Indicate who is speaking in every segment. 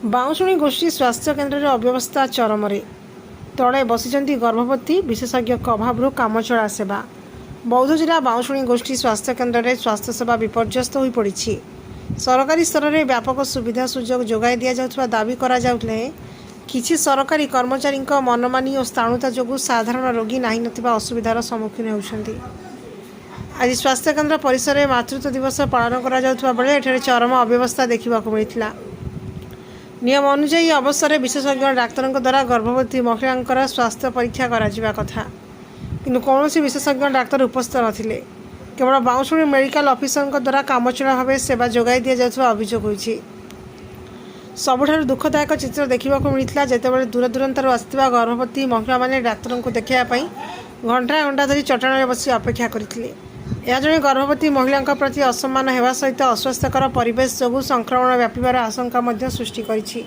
Speaker 1: बाउंशुणी गोष्ठी स्वास्थ्य केन्द्र अव्यवस्था चरम तले बसी गर्भवती विशेषज्ञ अभाव काम चला सेवा। बौद्ध जिला बाउंशुणी गोष्ठी स्वास्थ्य केन्द्र में स्वास्थ्य सेवा विपर्यस्त हो पड़ी। सरकारी स्तर में व्यापक सुविधा सुजोग जोगाई दि जाउथबा दाबी करा जाउतले किछि सरकारी कर्मचारी मनमानी और स्थाणुता जो साधारण रोगी नाही नथिबा असुविधार सम्मुखीन होउछन्ति। आज स्वास्थ्य केन्द्र परिसर में मातृत्व दिवस पालन करा जाउथबा बेले एठारे चरम अव्यवस्था देखा मिलता। नियम अनुଯାୟୀ अवसर विशेषज्ञ डाक्तर द्वारा गर्भवती महिला स्वास्थ्य परीक्षा करा कथा किंतु कौन विशेषज्ञ डाक्तर उपस्थित नथिले। केवल बाउंशुणी मेडिकल ऑफिसर द्वारा कामचला भाव सेवा जोगाई दि जाउथबा अभियोग होइछि। सबुठारु दुखदायक चित्र देखा मिलता जितेबाला दूर दूरांतर आसुवा गर्भवती महिला माने डाक्तर को देखापी घंटा घंटा धरी चटाण बसी अपेक्षा करथिले। यह जड़े गर्भवती महिला प्रति असम्मान होगा सहित अस्वास्थ्यकर परिवेश जो संक्रमण व्यापार आशंका सृष्टि करिछि।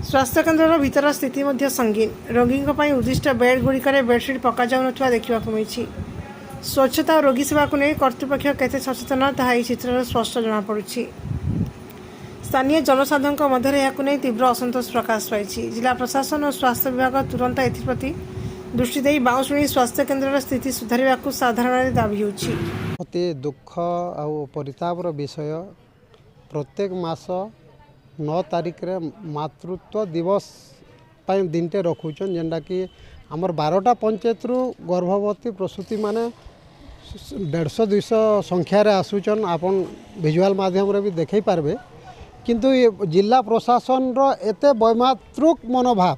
Speaker 1: स्वास्थ्य केन्द्र भीतर स्थिति संगीन। रोगी उद्दिष्ट बेड गुड़िक बेडसीट पका जाऊन देखा मिली। स्वच्छता और रोगी सेवा को नहीं कर्तृपक्ष केते सचेतन ताहा चित्र स्पष्ट जमापड़ी। स्थानीय जनसाधारण मध्य यह तीव्र असंतोष प्रकाश पाई। जिला प्रशासन और स्वास्थ्य विभाग तुरंत एप्रति दृष्टि दे बाउंशुणी स्वास्थ्य केन्द्र स्थिति सुधार को साधारण दाबी होछि।
Speaker 2: अति दुख आ परितापर विषय प्रत्येक मास 9 तारिख रे मातृत्व दिवस दिनटे रखुचन जेनटा कि आमर 12टा पंचायत रु गर्भवती प्रसूति माने 150-200 संख्यार आसुचन। आपन विजुअल माध्यम रे भी देखै पारबे किंतु जिला प्रशासन रो एते वैमातृक मनोभाव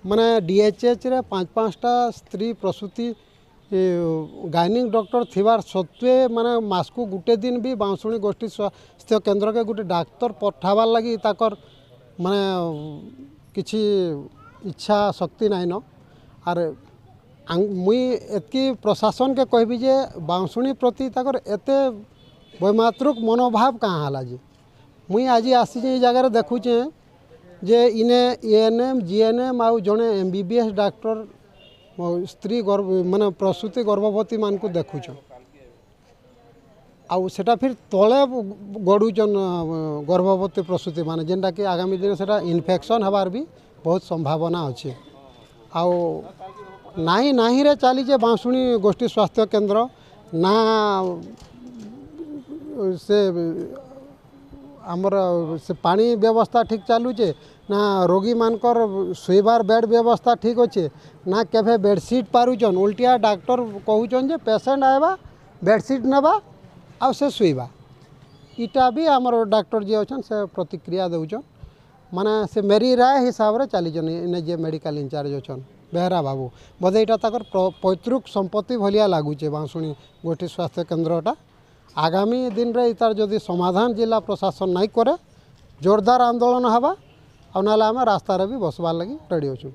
Speaker 2: माने डीएचएच रे 5-5टा स्त्री प्रसूति गायनिक डॉक्टर थिबार सत्वे माने मास को गुटे दिन भी बाउंशुणी गोष्ठी स्वास्थ्य केन्द्र के गुटे डाक्तर पठाबार लगी ताकर माने किछि इच्छा शक्ति नाइन। आर मुई एतकी प्रशासन के कहबी जे बाउंशुणी प्रति ताकर एते वैमातृक मनोभाव कहाँ हला जे मुई आज आसी जगह देखुचे जे इने एएनएम जीएनएम आउ जड़े एमबीबीएस डाक्टर स्त्री गर्भ माने प्रसूति गर्भवती मान को देखुच आउ सेटा फिर तले गड़ुचन गर्भवती प्रसूति माने जेनटा कि आगामी दिन सेटा इन्फेक्शन हबार भी बहुत संभावना अच्छे। आउ नाही नाही रे चली जे बाउंशुणी गोष्ठी स्वास्थ्य केन्द्र ना से आमर से पानी व्यवस्था ठीक चलुचे ना रोगी मानकर शुइबार बेड व्यवस्था ठीक अच्छे ना केभे बेडसीट पारुचन। उल्टिया डाक्टर कहूचन जे पेसेंट आएबा बेडसीट नेबा आ से शुइबा इटा भी आमर डाक्टर जी अच्छन से प्रतिक्रिया देउचन। माने से मेरी राय हिसाब रे चलीचन इने जे मेडिकल इंचार्ज अच्छन बेहरा बाबू बोधे इटा ताकर पैतृक संपत्ति भलिया लागुचे बाउंशुणी गोष्ठी स्वास्थ्य केन्द्रटा। आगामी दिन रे इतार जदि समाधान जिला प्रशासन नहीं करे जोरदार आंदोलन हवा और नाला आम रास्तार भी बसबार लगी रेडी अच्छु।